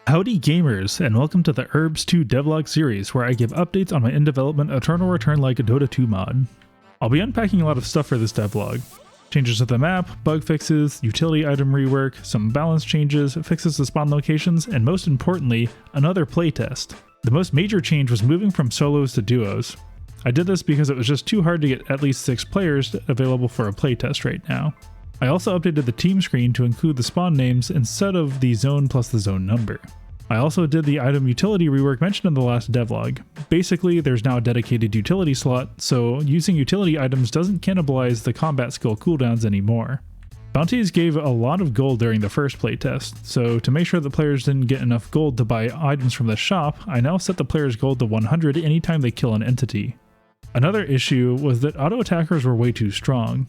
Howdy gamers, and welcome to the Erbs 2 devlog series where I give updates on my in-development Eternal Return-like Dota 2 mod. I'll be unpacking a lot of stuff for this devlog. Changes to the map, bug fixes, utility item rework, some balance changes, fixes to spawn locations, and most importantly, another playtest. The most major change was moving from solos to duos. I did this because it was just too hard to get at least 6 players available for a playtest right now. I also updated the team screen to include the spawn names instead of the zone plus the zone number. I also did the item utility rework mentioned in the last devlog. Basically, there's now a dedicated utility slot, so using utility items doesn't cannibalize the combat skill cooldowns anymore. Bounties gave a lot of gold during the first playtest, so to make sure that players didn't get enough gold to buy items from the shop, I now set the player's gold to 100 anytime they kill an entity. Another issue was that auto attackers were way too strong.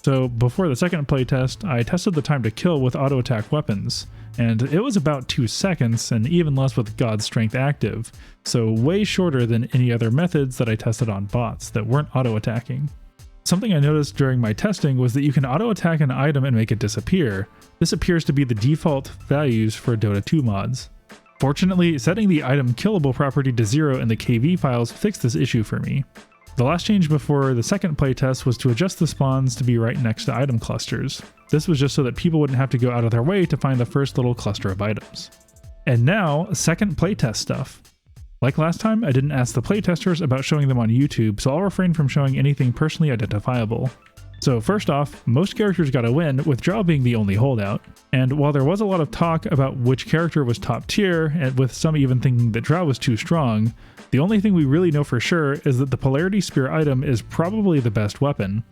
So before the second playtest, I tested the time to kill with auto attack weapons, and it was about 2 seconds and even less with God's Strength active, so way shorter than any other methods that I tested on bots that weren't auto attacking. Something I noticed during my testing was that you can auto attack an item and make it disappear. This appears to be the default values for Dota 2 mods. Fortunately, setting the item killable property to 0 in the KV files fixed this issue for me. The last change before the second playtest was to adjust the spawns to be right next to item clusters. This was just so that people wouldn't have to go out of their way to find the first little cluster of items. And now, second playtest stuff. Like last time, I didn't ask the playtesters about showing them on YouTube, so I'll refrain from showing anything personally identifiable. So first off, most characters got a win, with Drow being the only holdout. And while there was a lot of talk about which character was top tier, and with some even thinking that Drow was too strong, the only thing we really know for sure is that the Polarity Spear item is probably the best weapon.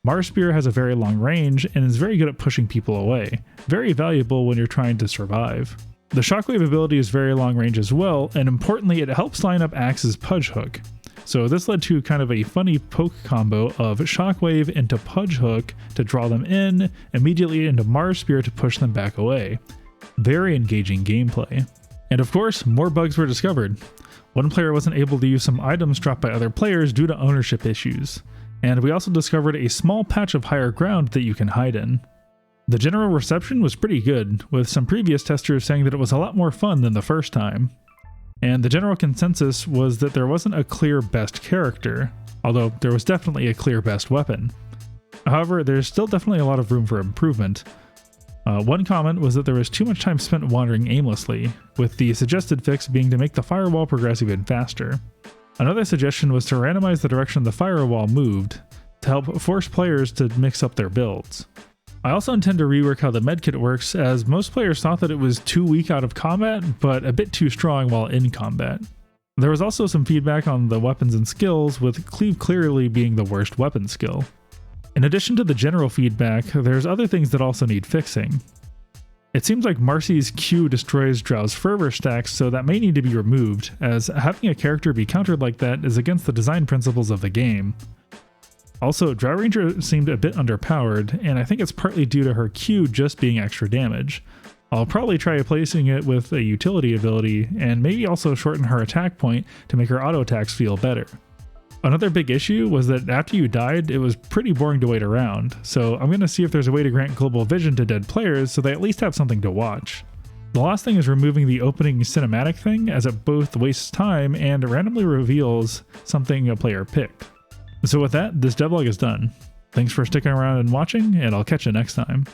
Mars Spear has a very long range and is very good at pushing people away, very valuable when you're trying to survive. The Shockwave ability is very long range as well, and importantly it helps line up Axe's Pudge Hook. So this led to kind of a funny poke combo of Shockwave into Pudge Hook to draw them in, immediately into Mars Spear to push them back away. Very engaging gameplay. And of course, more bugs were discovered. One player wasn't able to use some items dropped by other players due to ownership issues. And we also discovered a small patch of higher ground that you can hide in. The general reception was pretty good, with some previous testers saying that it was a lot more fun than the first time. And the general consensus was that there wasn't a clear best character, although there was definitely a clear best weapon. However, there's still definitely a lot of room for improvement. One comment was that there was too much time spent wandering aimlessly, with the suggested fix being to make the firewall progress even faster. Another suggestion was to randomize the direction the firewall moved, to help force players to mix up their builds. I also intend to rework how the medkit works, as most players thought that it was too weak out of combat, but a bit too strong while in combat. There was also some feedback on the weapons and skills, with Cleave clearly being the worst weapon skill. In addition to the general feedback, there's other things that also need fixing. It seems like Marcy's Q destroys Drow's fervor stacks, so that may need to be removed, as having a character be countered like that is against the design principles of the game. Also, Drow Ranger seemed a bit underpowered, and I think it's partly due to her Q just being extra damage. I'll probably try replacing it with a utility ability, and maybe also shorten her attack point to make her auto attacks feel better. Another big issue was that after you died, it was pretty boring to wait around, so I'm going to see if there's a way to grant global vision to dead players so they at least have something to watch. The last thing is removing the opening cinematic thing, as it both wastes time and randomly reveals something a player picked. So with that, this devlog is done. Thanks for sticking around and watching, and I'll catch you next time.